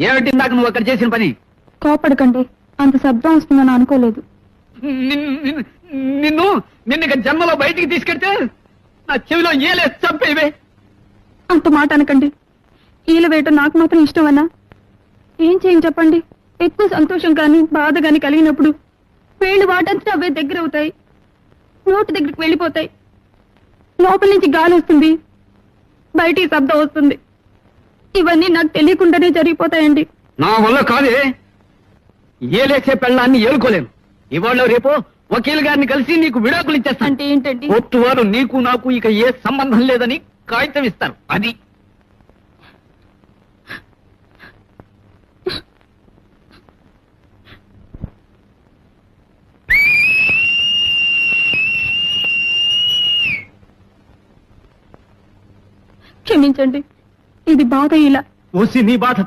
ఏమిటి ఇందాక నువ్వు అక్కడ చేసిన పని? కోపడకండి, అంత శబ్దం వస్తుందని అనుకోలేదు. నిన్ను ఇక జన్మలో బయటికి తీసుకెడితే నా చెవిలో ఏలేసి చంపేవే. అంత మాట అనకండి. ఈల వేయటం నాకు మాత్రం ఇష్టమన్నా? ఏం చేయని చెప్పండి. ఎక్కువ సంతోషం కానీ బాధ కానీ కలిగినప్పుడు వేళ్ళు వాటంతా అవే దగ్గర అవుతాయి, నోటి దగ్గరికి వెళ్ళిపోతాయి. లోపల నుంచి గాలి వస్తుంది, బయటికి శబ్దం వస్తుంది. ఇవన్నీ నాకు తెలియకుండానే జరిగిపోతాయండి. నా వల్ల కాదే. ఏలేసే పెళ్ళాన్ని ఏలుకోలేను. ఇవాళ రేపు వకీల్ గారిని కలిసి నీకు విడాకులు ఇచ్చేస్తాను. అంటే ఏంటండి? కోర్టు వారు నీకు నాకు ఇక ఏ సంబంధం లేదని కాగితం ఇస్తారు. అది క్షమించండి, ఇది బాధ. ఇలా నీ బాధ